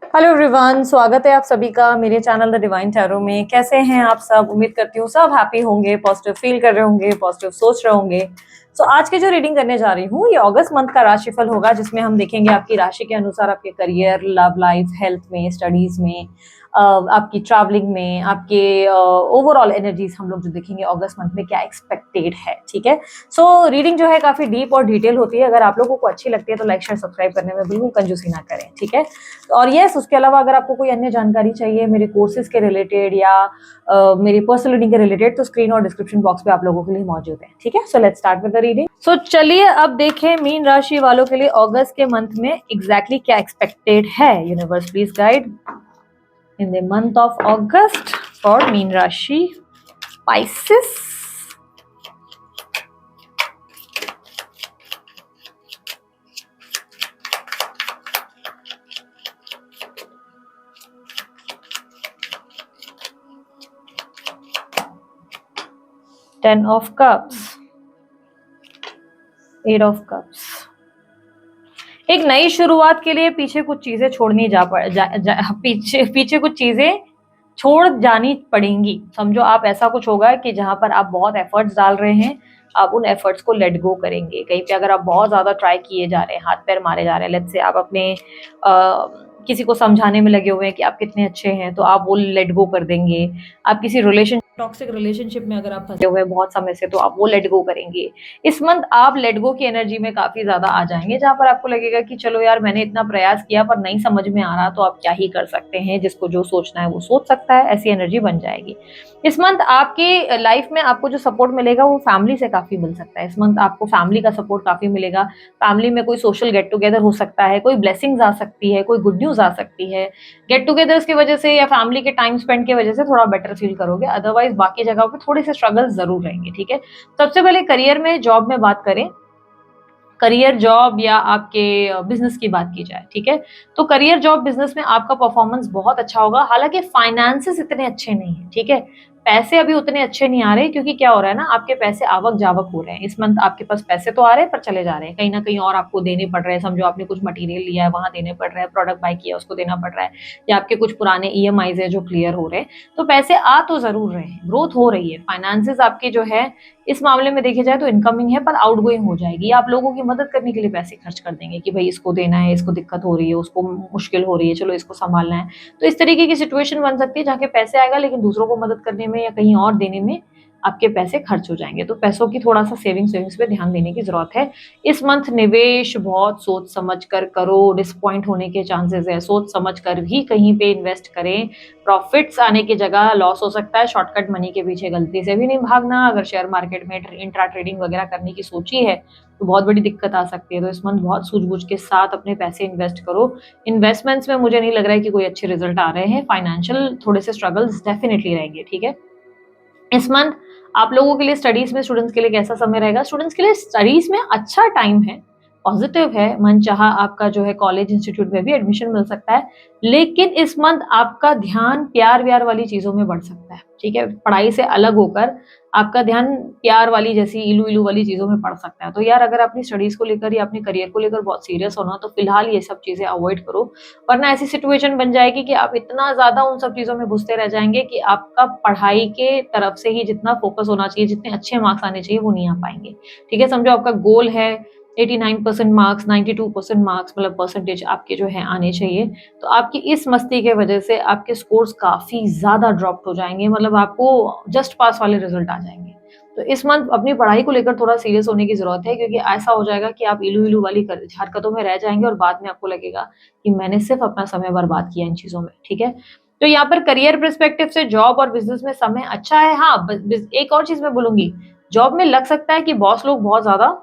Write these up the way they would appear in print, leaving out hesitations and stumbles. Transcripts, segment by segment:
Hello everyone, स्वागत है आप सभी का मेरे चैनल द डिवाइन टैरो में। कैसे हैं आप सब? उम्मीद करती हूँ सब हैप्पी होंगे, पॉजिटिव फील कर रहे होंगे, पॉजिटिव सोच रहे होंगे। आज की जो रीडिंग करने जा रही हूँ ये अगस्त मंथ का राशिफल होगा, जिसमें हम देखेंगे आपकी राशि के अनुसार आपके करियर, लव लाइफ, हेल्थ में, स्टडीज में, आपकी ट्रैवलिंग में, आपके ओवरऑल एनर्जीज हम लोग जो देखेंगे अगस्त मंथ में क्या एक्सपेक्टेड है। ठीक है, रीडिंग जो है काफी डीप और डिटेल होती है। अगर आप लोगों को अच्छी लगती है तो लाइक शेयर सब्सक्राइब करने में बिल्कुल कंजूसी ना करें। ठीक है, और यस, उसके अलावा अगर आपको कोई अन्य जानकारी चाहिए मेरे कोर्सेज के रिलेटेड या मेरी पर्सनल रीडिंग के रिलेटेड, तो स्क्रीन और डिस्क्रिप्शन बॉक्स पे आप लोगों के लिए मौजूद है। ठीक है, so let's start with the reading. चलिए अब देखें मीन राशि वालों के लिए अगस्त के मंथ में एग्जैक्टली क्या एक्सपेक्टेड है। Universe please guide in the month of August for mean राशि spices. Ten of Cups, Eight of Cups। एक नई शुरुआत के लिए पीछे कुछ चीजें छोड़नी पीछे कुछ चीजें छोड़ जानी पड़ेंगी। समझो आप ऐसा कुछ होगा कि जहां पर आप बहुत एफर्ट्स डाल रहे हैं, आप उन एफर्ट्स को लेट गो करेंगे। कहीं पे अगर आप बहुत ज्यादा ट्राई किए जा रहे हैं, हाथ पैर मारे जा रहे हैं, लेट्स से आप अपने किसी को समझाने में लगे हुए हैं कि आप कितने अच्छे हैं, तो आप वो लेट गो कर देंगे। आप किसी टॉक्सिक रिलेशनशिप में अगर आप फंसे हुए हैं बहुत समय से, तो आप वो लेट गो करेंगे। इस मंथ आप लेट गो की एनर्जी में काफी ज्यादा आ जाएंगे, जहां पर आपको लगेगा कि चलो यार मैंने इतना प्रयास किया पर नहीं समझ में आ रहा, तो आप क्या ही कर सकते हैं। जिसको जो सोचना है वो सोच सकता है, ऐसी एनर्जी बन जाएगी। इस मंथ आपकी लाइफ में आपको जो सपोर्ट मिलेगा वो फैमिली से काफी मिल सकता है। इस मंथ आपको फैमिली का सपोर्ट काफी मिलेगा। फैमिली में कोई सोशल गेट टुगेदर हो सकता है, कोई ब्लेसिंग्स आ सकती है, कोई गुड न्यूज आ सकती है। गेट टुगेदर्स की वजह से या फैमिली के टाइम स्पेंड की वजह से थोड़ा बेटर फील करोगे, अदरवाइज बाकी जगहों पे थोड़े से स्ट्रगल जरूर रहेंगे। ठीक है, सबसे पहले करियर में, जॉब में बात करें, करियर जॉब या आपके बिजनेस की बात की जाए। ठीक है, तो करियर जॉब बिजनेस में आपका परफॉर्मेंस बहुत अच्छा होगा। हालांकि फाइनेंसेस इतने अच्छे नहीं है। ठीक है, पैसे अभी उतने अच्छे नहीं आ रहे, क्योंकि क्या हो रहा है ना, आपके पैसे आवक जावक हो रहे हैं। इस मंथ आपके पास पैसे तो आ रहे हैं पर चले जा रहे हैं, कहीं ना कहीं और आपको देने पड़ रहे हैं। समझो आपने कुछ मटेरियल लिया है, वहां देने पड़ रहे हैं, प्रोडक्ट बाय किया उसको देना पड़ रहा है, या आपके कुछ पुराने ईएमआईज है जो क्लियर हो रहे हैं। तो पैसे आ तो जरूर रहे हैं, ग्रोथ हो रही है। फाइनेंसेस आपके जो है इस मामले में देखे जाए तो इनकमिंग है, पर आउटगोइंग हो जाएगी। आप लोगों की मदद करने के लिए पैसे खर्च कर देंगे कि भाई इसको देना है, इसको दिक्कत हो रही है, उसको मुश्किल हो रही है, चलो इसको संभालना है। तो इस तरीके की सिचुएशन बन सकती है जहाँ के पैसे आएगा, लेकिन दूसरों को मदद करने में या कहीं और देने में आपके पैसे खर्च हो जाएंगे। तो पैसों की थोड़ा सा सेविंग्स पे ध्यान देने की जरूरत है। इस मंथ निवेश बहुत सोच समझ कर करो, डिसपॉइंट होने के चांसेस है। सोच समझ कर भी कहीं पे इन्वेस्ट करें। प्रॉफिट्स आने की जगह लॉस हो सकता है। शॉर्टकट मनी के पीछे गलती से भी नहीं भागना। अगर शेयर मार्केट में इंट्रा ट्रेडिंग वगैरह करने की सोची है तो बहुत बड़ी दिक्कत आ सकती है। तो इस मंथ बहुत सूझबूझ के साथ अपने पैसे इन्वेस्ट करो। इन्वेस्टमेंट्स में मुझे नहीं लग रहा है कि कोई अच्छे रिजल्ट आ रहे हैं। फाइनेंशियल थोड़े से स्ट्रगल्स डेफिनेटली रहेंगे। ठीक है, इस मंथ आप लोगों के लिए स्टडीज में, स्टूडेंट्स के लिए कैसा समय रहेगा? स्टूडेंट्स के लिए स्टडीज में अच्छा टाइम है, पॉजिटिव है। मन चाहा आपका जो है कॉलेज इंस्टीट्यूट में भी एडमिशन मिल सकता है, लेकिन इस मंथ आपका ध्यान प्यार व्यार वाली चीजों में बढ़ सकता है। ठीक है, पढ़ाई से अलग होकर आपका ध्यान प्यार वाली जैसी इलू इलू वाली चीजों में पड़ सकता है। तो यार अगर अपनी स्टडीज को लेकर या अपने करियर को लेकर बहुत सीरियस होना, तो फिलहाल ये सब चीजें अवॉइड करो, वरना ऐसी सिचुएशन बन जाएगी कि आप इतना ज्यादा उन सब चीजों में घुसते रह जाएंगे कि आपका पढ़ाई के तरफ से ही जितना फोकस होना चाहिए, जितने अच्छे मार्क्स आने चाहिए, वो नहीं आ पाएंगे। ठीक है, समझो आपका गोल है 89% मार्क्स, 92% मार्क्स, मतलब परसेंटेज आपके जो है आने चाहिए, तो आपकी इस मस्ती के वजह से आपके स्कोर्स काफी ज्यादा ड्रॉप हो जाएंगे। मतलब आपको जस्ट पास वाले रिजल्ट आ जाएंगे। तो इस मंथ अपनी पढ़ाई को लेकर थोड़ा सीरियस होने की जरूरत है, क्योंकि ऐसा हो जाएगा कि आप इलू इलू वाली हरकतों में रह जाएंगे और बाद में आपको लगेगा कि मैंने सिर्फ अपना समय बर्बाद किया इन चीजों में। ठीक है, तो यहाँ पर करियर पर्सपेक्टिव से जॉब और बिजनेस में समय अच्छा है। हाँ, एक और चीज मैं बोलूंगी, जॉब में लग सकता है कि बॉस लोग बहुत ज्यादा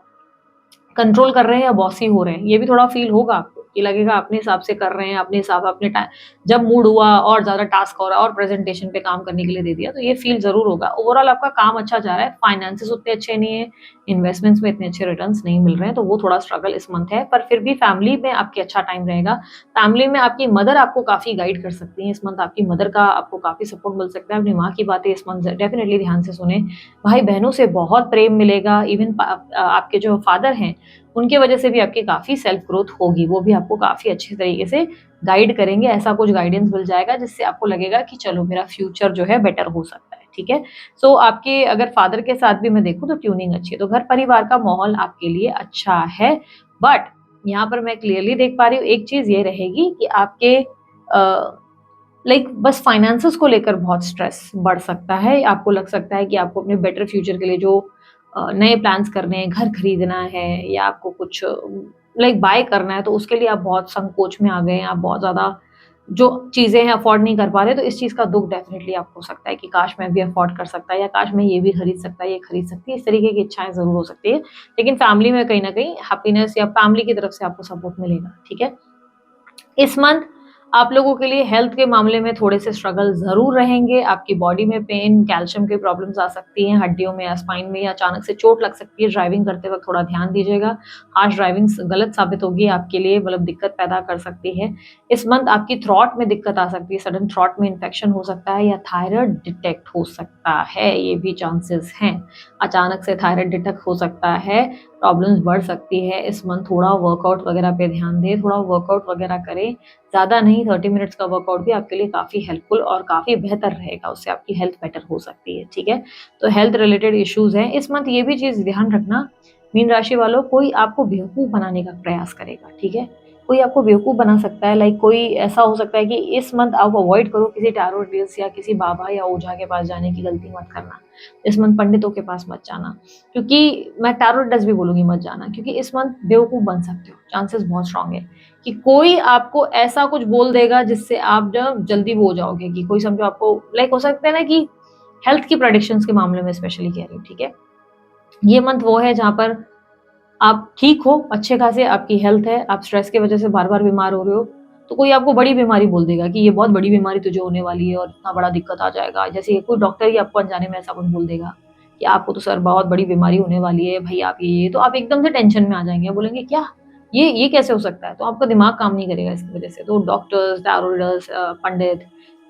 कंट्रोल कर रहे हैं या बॉसी हो रहे हैं। ये भी थोड़ा फील होगा आपको, ये लगेगा अपने हिसाब से कर रहे हैं, अपने हिसाब अपने टाइम, जब मूड हुआ और ज्यादा टास्क हो रहा है और प्रेजेंटेशन पे काम करने के लिए दे दिया, तो ये फील जरूर होगा। ओवरऑल आपका काम अच्छा जा रहा है, फाइनेंसेस उतने अच्छे नहीं है, इन्वेस्टमेंट्स में इतने अच्छे रिटर्न्स नहीं मिल रहे हैं, तो वो थोड़ा स्ट्रगल इस मंथ है। पर फिर भी फैमिली में आपके अच्छा टाइम रहेगा। फैमिली में आपकी मदर आपको काफी गाइड कर सकती है। इस मंथ आपकी मदर का आपको काफी सपोर्ट मिल सकता है। अपनी माँ की बातें इस मंथ डेफिनेटली ध्यान से सुने। भाई बहनों से बहुत प्रेम मिलेगा। इवन आपके जो फादर हैं उनकी वजह से भी आपकी काफ़ी सेल्फ ग्रोथ होगी, वो भी आपको काफ़ी अच्छे तरीके से गाइड करेंगे, ऐसा कुछ गाइडेंस मिल जाएगा जिससे आपको लगेगा कि चलो मेरा फ्यूचर जो है बेटर हो सकता है, ठीक है। सो आपके अगर फादर के साथ भी मैं देखूँ तो ट्यूनिंग अच्छी है, तो घर परिवार का माहौल आपके लिए अच्छा है। बट यहाँ पर मैं क्लियरली देख पा रही हूँ एक चीज़ ये रहेगी कि आपके लाइक बस फाइनेंसेस को लेकर बहुत स्ट्रेस बढ़ सकता है। आपको लग सकता है कि आपको अपने बेटर फ्यूचर के लिए जो नए प्लान्स करने हैं, घर खरीदना है या आपको कुछ लाइक बाय करना है, तो उसके लिए आप बहुत संकोच में आ गए हैं, आप बहुत ज़्यादा जो चीज़ें हैं अफ़ोर्ड नहीं कर पा रहे, तो इस चीज़ का दुःख डेफ़िनिटली आपको हो सकता है कि काश मैं भी अफ़ोर्ड कर सकता या काश मैं ये भी खरीद सकता, ये खरीद सकती, इस तरीके की इच्छाएँ ज़रूर हो सकती है। लेकिन फैमिली में कहीं न कहीं हैप्पीनेस या फैमिली की तरफ से आपको सपोर्ट मिलेगा, ठीक है? इस मंथ आप लोगों के लिए हेल्थ के मामले में थोड़े से स्ट्रगल ज़रूर रहेंगे। आपकी बॉडी में पेन, कैल्शियम की प्रॉब्लम्स आ सकती हैं, हड्डियों में या स्पाइन में या अचानक से चोट लग सकती है। ड्राइविंग करते वक़्त थोड़ा ध्यान दीजिएगा। हार्श ड्राइविंग गलत साबित होगी आपके लिए, मतलब दिक्कत पैदा कर सकती है। इस मंथ आपकी थ्रॉट में दिक्कत आ सकती है, सडन थ्रॉट में इन्फेक्शन हो सकता है या थायराइड डिटेक्ट हो सकता है, ये भी चांसेस हैं। अचानक से थायराइड डिटेक्ट हो सकता है, प्रॉब्लम्स बढ़ सकती है। इस मंथ थोड़ा वर्कआउट वगैरह पे ध्यान दें, थोड़ा वर्कआउट वगैरह करें। ज़्यादा नहीं, 30 मिनट्स का वर्कआउट भी आपके लिए काफ़ी हेल्पफुल और काफ़ी बेहतर रहेगा, उससे आपकी हेल्थ बेटर हो सकती है, ठीक है? तो हेल्थ रिलेटेड इश्यूज़ हैं। इस मंथ ये भी चीज़ ध्यान रखना, मीन राशि वालों, कोई आपको बेवकूफ़ बनाने का प्रयास करेगा, ठीक है? कोई आपको बेवकूफ़ बना सकता है, लाइक कोई ऐसा हो सकता है कि इस मंथ आप अवॉइड करो किसी टैरो रीडर्स या किसी बाबा या ओझा के पास जाने की गलती मत करना। इस मंथ पंडितों के पास मत जाना, क्योंकि मैं टैरो रीडर्स भी बोलूँगी मत जाना, क्योंकि इस मंथ बेवकूफ़ बन सकते हो, चांसेस बहुत स्ट्रॉन्ग है कि कोई आपको ऐसा कुछ बोल देगा जिससे आप जब जल्दी वो हो जाओगे कि कोई समझो आपको लाइक हो सकता है ना कि हेल्थ की प्रेडिक्शंस के मामले में स्पेशली कह रही हूँ, ठीक है? ये मंथ वो है जहाँ पर आप ठीक हो, अच्छे खासे आपकी हेल्थ है, आप स्ट्रेस की वजह से बार-बार बीमार हो रहे हो, तो कोई आपको बड़ी बीमारी बोल देगा कि ये बहुत बड़ी बीमारी तुझे होने वाली है और इतना बड़ा दिक्कत आ जाएगा। जैसे कोई डॉक्टर ही आपको अनजाने में ऐसा कुछ बोल देगा कि आपको तो सर बहुत बड़ी बीमारी होने वाली है, भई आप ये तो आप एकदम से टेंशन में आ जाएँगे, बोलेंगे क्या? ये कैसे हो सकता है? तो आपका दिमाग काम नहीं करेगा इसकी वजह से। तो डॉक्टर्स, टैरो रीडर्स पंडित,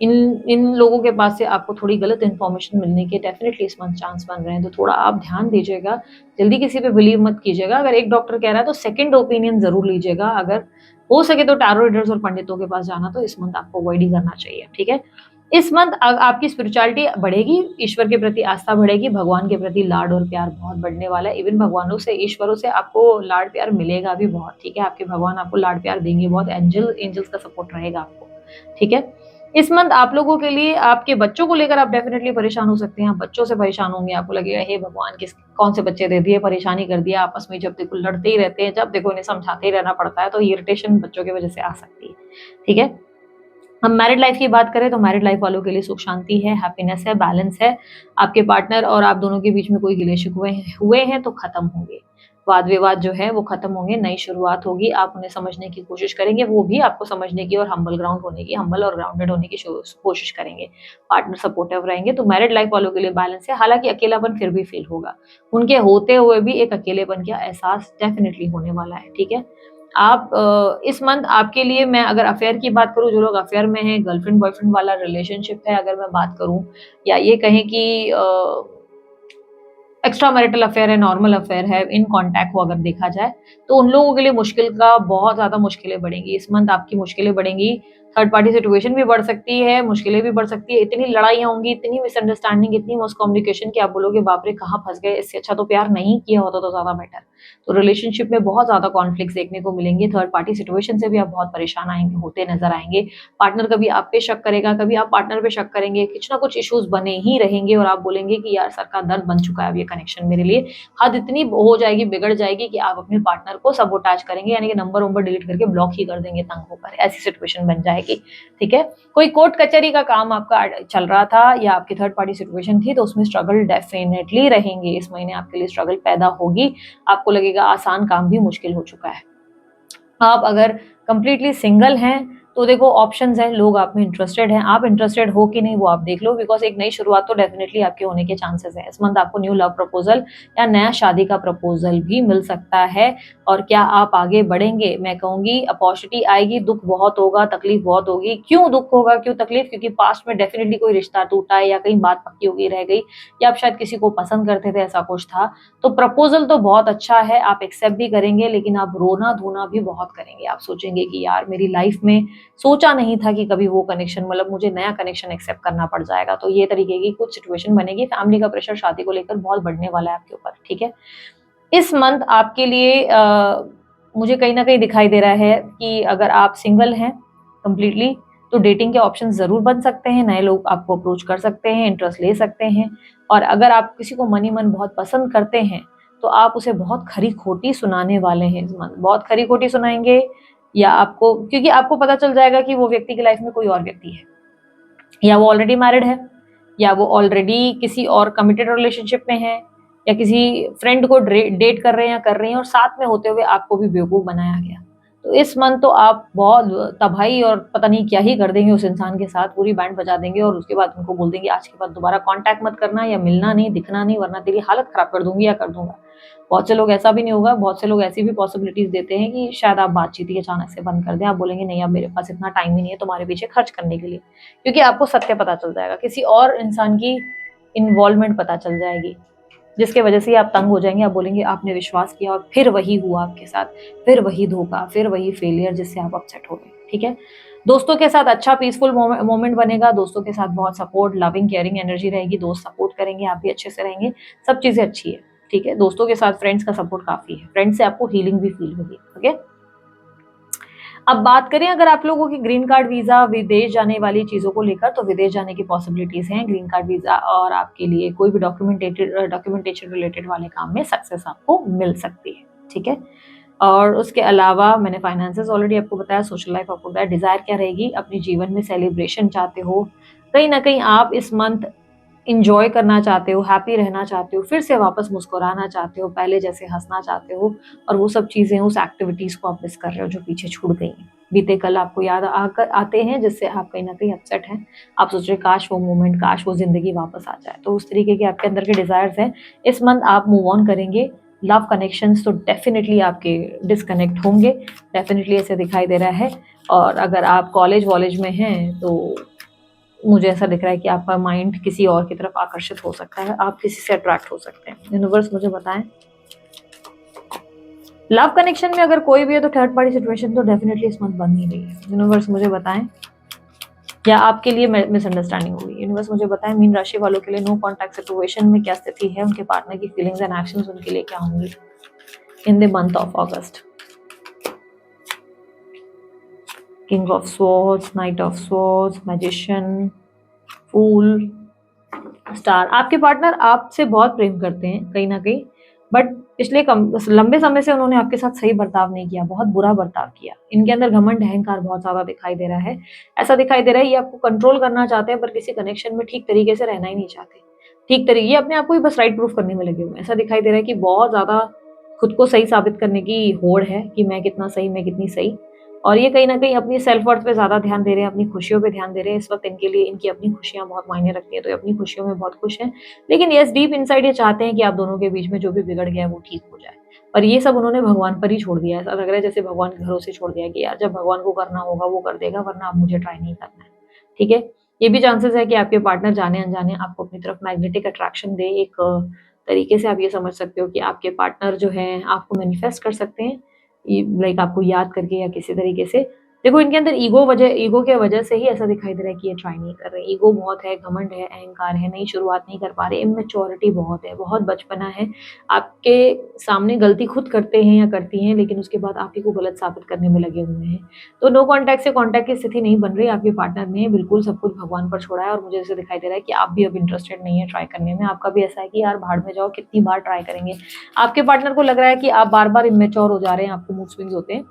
इन इन लोगों के पास से आपको थोड़ी गलत इन्फॉर्मेशन मिलने के डेफ़िनिटली इस मंथ चांस बन रहे हैं, तो थोड़ा आप ध्यान दीजिएगा। जल्दी किसी पे बिलीव मत कीजिएगा। अगर एक डॉक्टर कह रहा है तो सेकंड ओपिनियन ज़रूर लीजिएगा। अगर हो सके तो टैरो रीडर्स और पंडितों के पास जाना तो इस मंथ आपको अवॉइड ही करना चाहिए, ठीक है? इस मंथ आपकी स्पिरिचुअलिटी बढ़ेगी, ईश्वर के प्रति आस्था बढ़ेगी, भगवान के प्रति लाड और प्यार बहुत बढ़ने वाला है। इवन भगवानों से, ईश्वरों से आपको लाड प्यार मिलेगा भी बहुत, ठीक है? आपके भगवान आपको लाड प्यार देंगे बहुत, एंजल्स का सपोर्ट रहेगा आपको, ठीक है? इस मंथ आप लोगों के लिए आपके बच्चों को लेकर आप डेफ़िनिटली परेशान हो सकते हैं। आप बच्चों से परेशान होंगे, आपको लगेगा हे भगवान कौन से बच्चे दे दिए, परेशानी कर दिया, आपस में जब देखो लड़ते ही रहते हैं, जब देखो इन्हें समझाते ही रहना पड़ता है, तो इरिटेशन बच्चों की वज़ह से आ सकती है, ठीक है? हम मैरिड लाइफ़ की बात करें तो मैरिड लाइफ़ वालों के लिए सुख शांति है, हैप्पीनेस है, बैलेंस है। आपके पार्टनर और आप दोनों के बीच में कोई गिले-शिकवे हुए हैं तो ख़त्म होंगे। वाद-विवाद जो है वो ख़त्म होंगे, नई शुरुआत होगी, आप उन्हें समझने की कोशिश करेंगे, वो भी आपको समझने की और हम्बल और ग्राउंडेड होने की कोशिश करेंगे। पार्टनर सपोर्टिव रहेंगे, तो मैरिड लाइफ़ वालों के लिए बैलेंस है, हालाँकि अकेलापन फिर भी फ़ील होगा। उनके होते हुए भी एक अकेलेपन का एहसास डेफ़िनिटली होने वाला है, ठीक है? आप इस मंथ आपके लिए, मैं अगर अफेयर की बात करूँ, जो लोग अफेयर में हैं, गर्लफ्रेंड बॉयफ्रेंड वाला रिलेशनशिप है अगर मैं बात करूँ, या ये कहें कि एक्स्ट्रा मैरिटल अफेयर है, नॉर्मल अफेयर है, इन कॉन्टैक्ट हो अगर देखा जाए, तो उन लोगों के लिए मुश्किल का बहुत ज़्यादा मुश्किलें बढ़ेंगी। इस मंथ आपकी मुश्किलें बढ़ेंगी, थर्ड पार्टी सिचुएशन भी बढ़ सकती है, मुश्किलें भी बढ़ सकती है, इतनी लड़ाइयाँ होंगी, इतनी मिसअंडरस्टैंडिंग, इतनी मिसकम्युनिकेशन कि आप बोलोगे बाप रे! कहाँ फँस गए, इससे अच्छा तो प्यार नहीं किया होता तो ज़्यादा बेटर। तो रिलेशनशिप में बहुत ज़्यादा कॉन्फ्लिक्ट्स देखने को मिलेंगे, थर्ड पार्टी सिचुएशन से भी आप बहुत परेशान होते नज़र आएँगे। पार्टनर कभी आप पे शक करेगा, कभी आप पार्टनर पे शक करेंगे, कुछ ना कुछ इश्यूज़ बने ही रहेंगे और आप बोलेंगे कि यार सर का दर्द बन चुका है अब ये कनेक्शन मेरे लिए। हद इतनी हो जाएगी, बिगड़ जाएगी कि आप अपने पार्टनर को सबोटाज करेंगे, यानी कि नंबर-वंबर डिलीट करके ब्लॉक ही कर देंगे तंग होकर, ऐसी सिचुएशन बन जाएगी, ठीक है? कोई कोर्ट कचहरी का काम आपका चल रहा था या आपकी थर्ड पार्टी सिचुएशन थी, तो उसमें स्ट्रगल डेफिनिटली रहेंगे। इस महीने आपके लिए स्ट्रगल पैदा होगी, आपको लगेगा आसान काम भी मुश्किल हो चुका है। आप अगर कंप्लीटली सिंगल हैं तो देखो ऑप्शंस हैं, लोग आप में इंटरेस्टेड हैं, आप इंटरेस्टेड हो कि नहीं वो आप देख लो, बिकॉज़ एक नई शुरुआत तो डेफिनिटली आपके होने के चांसेस हैं। इस मंथ आपको न्यू लव प्रपोज़ल या नया शादी का प्रपोज़ल भी मिल सकता है। और क्या आप आगे बढ़ेंगे? मैं कहूँगी अपॉर्च्युनिटी आएगी, दुःख बहुत होगा, तकलीफ बहुत होगी। क्यों दुःख होगा, क्यों तकलीफ? क्योंकि पास्ट में डेफिनिटली कोई रिश्ता टूटा है या कहीं बात पक्की हो गई रह गई, या आप शायद किसी को पसंद करते थे, ऐसा कुछ था। तो प्रपोज़ल तो बहुत अच्छा है, आप एक्सेप्ट भी करेंगे, लेकिन आप रोना-धोना भी बहुत करेंगे। आप सोचेंगे कि यार मेरी लाइफ़ में सोचा नहीं था कि कभी वो कनेक्शन, मतलब मुझे नया कनेक्शन एक्सेप्ट करना पड़ जाएगा। तो ये तरीके की कुछ सिचुएशन बनेगी। फैमिली का प्रेशर शादी को लेकर बहुत बढ़ने वाला है आपके ऊपर, ठीक है? इस मंथ आपके लिए मुझे कहीं न कहीं दिखाई दे रहा है कि अगर आप सिंगल हैं कंप्लीटली, तो डेटिंग के ऑप्शन ज़रूर बन सकते हैं, नए लोग आपको अप्रोच कर सकते हैं, इंटरेस्ट ले सकते हैं। और अगर आप किसी को मनी मन बहुत पसंद करते हैं, तो आप उसे बहुत खरी-खोटी सुनाने वाले हैं इस मंथ। बहुत खरी-खोटी सुनाएँगे, या आपको, क्योंकि आपको पता चल जाएगा कि वो व्यक्ति की लाइफ़ में कोई और व्यक्ति है, या वो ऑलरेडी मैरिड है, या वो ऑलरेडी किसी और कमिटेड रिलेशनशिप में है, या किसी फ्रेंड को डेट कर रहे हैं या कर रही हैं, और साथ में होते हुए आपको भी बेवकूफ़ बनाया गया। तो इस मंथ तो आप बहुत तबाही और पता नहीं क्या ही कर देंगे उस इंसान के साथ, पूरी बैंड बजा देंगे, और उसके बाद उनको बोल देंगे आज के बाद दोबारा कॉन्टैक्ट मत करना, या मिलना नहीं, दिखना नहीं, वरना तेरी हालत खराब कर दूँगी या कर दूँगा। बहुत से लोग ऐसा भी नहीं होगा, बहुत से लोग ऐसी भी पॉसिबिलिटीज़ देते हैं कि शायद आप बातचीत ही अचानक से बंद कर दें। आप बोलेंगे नहीं अब मेरे पास इतना टाइम ही नहीं है तुम्हारे पीछे खर्च करने के लिए। क्योंकि आपको सत्य पता चल जाएगा, किसी और इंसान की इन्वॉल्वमेंट पता चल जाएगी, जिसकी वजह से आप तंग हो जाएँगे। आप बोलेंगे आपने विश्वास किया और फिर वही हुआ आपके साथ, फिर वही धोखा, फिर वही फेलियर, जिससे आप अपसेट हो गए, ठीक है? दोस्तों के साथ अच्छा पीसफुल मोमेंट बनेगा, दोस्तों के साथ बहुत सपोर्ट, लविंग, केयरिंग एनर्जी रहेगी, दोस्त सपोर्ट करेंगे, आप भी अच्छे से रहेंगे, सब चीज़ें अच्छी है, ठीक है? दोस्तों के साथ फ्रेंड्स का सपोर्ट काफ़ी है, फ्रेंड्स से आपको हीलिंग भी फील होगी, ओके? अब बात करें अगर आप लोगों की ग्रीन कार्ड वीज़ा, विदेश जाने वाली चीज़ों को लेकर, तो विदेश जाने की पॉसिबिलिटीज़ हैं ग्रीन कार्ड वीज़ा, और आपके लिए कोई भी डॉक्यूमेंटेशन रिलेटेड वाले काम में सक्सेस आपको मिल सकती है, ठीक है? और उसके अलावा मैंने फाइनेंसेस ऑलरेडी आपको बताया, सोशल लाइफ आपको बताया, डिज़ायर क्या रहेगी, अपने जीवन में सेलिब्रेशन चाहते हो, कहीं न कहीं आप इस मंथ एन्जॉय करना चाहते हो, हैप्पी रहना चाहते हो, फिर से वापस मुस्कुराना चाहते हो, पहले जैसे हँसना चाहते हो, और वो सब चीज़ें, उस एक्टिविटीज़ को आप मिस कर रहे हो जो पीछे छूट गई हैं। बीते कल आपको याद आकर आते हैं, जिससे आप कहीं न कहीं अपसेट हैं। आप सोच रहे काश वो मोमेंट, काश वो ज़िंदगी वापस आ जाए। तो उस तरीके के आपके अंदर के डिज़ायर्स हैं। इस मंथ आप मूव ऑन करेंगे। लव कनेक्शंस तो डेफ़िनिटली आपके डिस्कनेक्ट होंगे, डेफ़िनिटली ऐसे दिखाई दे रहा है। और अगर आप कॉलेज-वॉलेज में हैं, तो मुझे ऐसा दिख रहा है कि आपका माइंड किसी और की तरफ आकर्षित हो सकता है, आप किसी से अट्रैक्ट हो सकते हैं। यूनिवर्स मुझे बताएं, लव कनेक्शन में अगर कोई भी है तो थर्ड पार्टी सिचुएशन तो डेफिनेटली इस मंथ बन ही रही है। यूनिवर्स मुझे बताएं, या आपके लिए मिसअंडरस्टैंडिंग होगी। यूनिवर्स मुझे बताएं, मीन राशि वालों के लिए नो कॉन्टैक्ट सिचुएशन में क्या स्थिति है, उनके पार्टनर की फीलिंग्स एंड एक्शंस उनके लिए क्या होंगी in the month of August. King of swords, knight of swords, magician, fool, star. आपके पार्टनर आपसे बहुत प्रेम करते हैं कहीं न कहीं, बट पिछले लंबे समय से उन्होंने आपके साथ सही बर्ताव नहीं किया, बहुत बुरा बर्ताव किया। इनके अंदर घमंड, अहंकार बहुत ज़्यादा दिखाई दे रहा है। ऐसा दिखाई दे रहा है ये आपको कंट्रोल करना चाहते हैं, पर किसी कनेक्शन में ठीक तरीके से रहना ही नहीं चाहते। ठीक तरीके, ये अपने आप को ही बस राइट प्रूफ करने में लगे हुए हैं। ऐसा दिखाई दे रहा है कि बहुत ज़्यादा खुद को सही साबित करने की होड़ है कि मैं कितना सही, मैं कितनी सही। और ये कहीं न कहीं अपनी सेल्फ वर्थ पे ज़्यादा ध्यान दे रहे हैं, अपनी खुशियों पे ध्यान दे रहे हैं। इस वक़्त इनके लिए इनकी अपनी खुशियाँ बहुत मायने रखती हैं, तो ये अपनी खुशियों में बहुत खुश हैं। लेकिन येस, डीप इनसाइड ये चाहते हैं कि आप दोनों के बीच में जो भी बिगड़ गया है वो ठीक हो जाए। और ये सब उन्होंने भगवान पर ही छोड़ दिया है। ऐसा लग रहा है जैसे भगवान के भरोसे छोड़ दिया है कि यार जब भगवान को करना होगा वो कर देगा, वरना अब मुझे ट्राई नहीं करना है। ठीक है? ये भी चांसेस है कि आपके पार्टनर जाने-अनजाने आपको अपनी तरफ मैग्नेटिक अट्रैक्शन दे। एक तरीके से आप ये समझ सकते हो कि आपके पार्टनर जो हैं आपको मैनिफेस्ट कर सकते हैं, लाइक आपको याद करके या किसी तरीके से। देखो इनके अंदर ईगो के वजह से ही ऐसा दिखाई दे रहा है कि ये ट्राई नहीं कर रहे। ईगो बहुत है, घमंड है, अहंकार है, नई शुरुआत नहीं कर पा रहे, इमैच्योरिटी बहुत है, बहुत बचपना है। आपके सामने गलती खुद करते हैं या करती हैं, लेकिन उसके बाद आप ही को गलत साबित करने में लगे हुए हैं। तो नो कॉन्टैक्ट से कॉन्टैक्ट की स्थिति नहीं बन रही। आपके पार्टनर ने बिल्कुल सब कुछ भगवान पर छोड़ा है, और मुझे ऐसा दिखाई दे रहा है कि आप भी अब इंटरेस्टेड नहीं है ट्राई करने में। आपका भी ऐसा है कि यार भाड़ में जाओ, कितनी बार ट्राई करेंगे। आपके पार्टनर को लग रहा है कि आप बार-बार इमैच्योर हो जा रहे हैं, आपको मूड स्विंग्स होते हैं।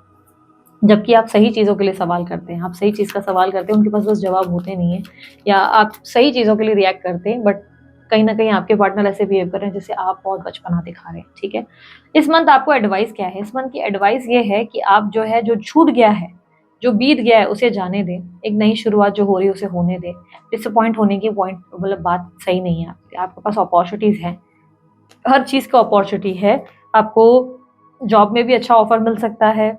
जबकि आप सही चीज़ों के लिए सवाल करते हैं, आप सही चीज़ का सवाल करते हैं, उनके पास बस जवाब होते नहीं हैं, या आप सही चीज़ों के लिए रिएक्ट करते हैं, बट कहीं न कहीं आपके पार्टनर ऐसे बिहेव कर रहे हैं जैसे आप बहुत बचपना दिखा रहे हैं, ठीक है? इस मंथ आपको एडवाइस क्या है? इस मंथ की एडवाइस ये है कि आप जो है, जो छूट गया है, जो बीत गया है उसे जाने दें, एक नई शुरुआत जो हो रही है उसे होने दें। डिसअपॉइंट होने की पॉइंट मतलब बात सही नहीं है आपकी, आपके पास अपॉर्चुनिटीज़ हैं, हर चीज़ का अपॉर्चुनिटी है। आपको जॉब में भी अच्छा ऑफर मिल सकता है,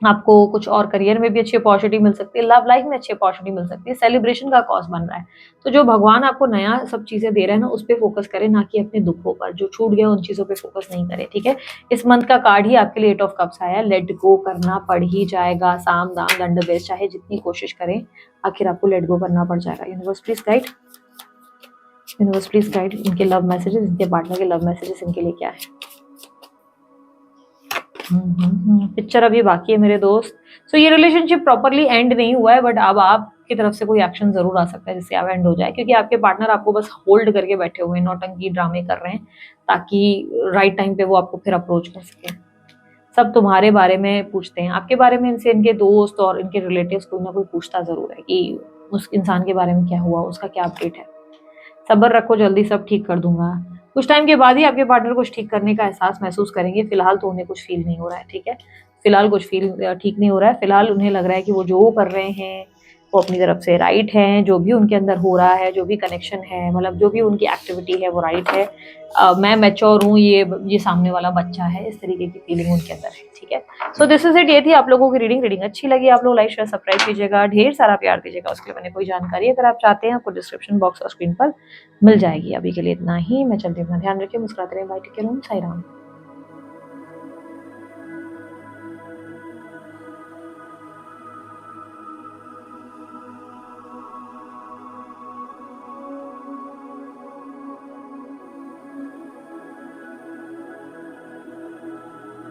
आपको कुछ और करियर में भी अच्छी अपॉर्चुनिटी मिल सकती है, लव लाइफ में अच्छी अपॉर्चुनिटी मिल सकती है, सेलिब्रेशन का कॉज बन रहा है। तो जो भगवान आपको नया सब चीज़ें दे रहे हैं ना, उस पे फोकस करें, ना कि अपने दुखों पर। जो छूट गया उन चीज़ों पे फोकस नहीं करें, ठीक है? इस मंथ का कार्ड ही आपके लिए 8 ऑफ कप्स आया है। लेट गो करना पड़ ही जाएगा, साम दाम दंड भेद, चाहे जितनी कोशिश करें, आखिर आपको लेट गो करना पड़ जाएगा। Universe please guide, universe please guide, इनके लव मैसेजेस, इनके पार्टनर के लव मैसेजेस इनके लिए क्या है? पिक्चर अभी बाकी है मेरे दोस्त। सो ये रिलेशनशिप प्रॉपरली एंड नहीं हुआ है, बट अब आपकी तरफ से कोई एक्शन जरूर आ सकता है जिससे अब एंड हो जाए, क्योंकि आपके पार्टनर आपको बस होल्ड करके बैठे हुए हैं, नौटंकी ड्रामे कर रहे हैं, ताकि राइट टाइम पे वो आपको फिर अप्रोच कर सके। सब तुम्हारे बारे में पूछते हैं, आपके बारे में इनसे इनके दोस्त और इनके रिलेटिव्स कोई ना कोई पूछता जरूर है कि उस इंसान के बारे में क्या हुआ, उसका क्या अपडेट है। सब्र रखो, जल्दी सब ठीक कर दूंगा। कुछ टाइम के बाद ही आपके पार्टनर कुछ ठीक करने का एहसास महसूस करेंगे, फिलहाल तो उन्हें कुछ फील नहीं हो रहा है, ठीक है? फिलहाल कुछ फील ठीक नहीं हो रहा है, फिलहाल उन्हें लग रहा है कि वो जो कर रहे हैं वो अपनी तरफ से राइट है, जो भी उनके अंदर हो रहा है, जो भी कनेक्शन है, मतलब जो भी उनकी एक्टिविटी है वो राइट है। मैं मैच्योर हूँ, ये सामने वाला बच्चा है, इस तरीके की फीलिंग उनके अंदर है, ठीक है? सो दिस इज इट, ये थी आप लोगों की रीडिंग अच्छी लगी आप लोग लाइक शेयर सब्सक्राइब कीजिएगा, ढेर सारा प्यार दीजिएगा, उसके लिए मैंने कोई जानकारी अगर आप चाहते हैं आपको डिस्क्रिप्शन बॉक्स और स्क्रीन पर मिल जाएगी। अभी के लिए इतना ही, मैं चलती हूँ, अपना ध्यान रखिए, मुस्कुराते रहें, bye, take care, Sai Ram.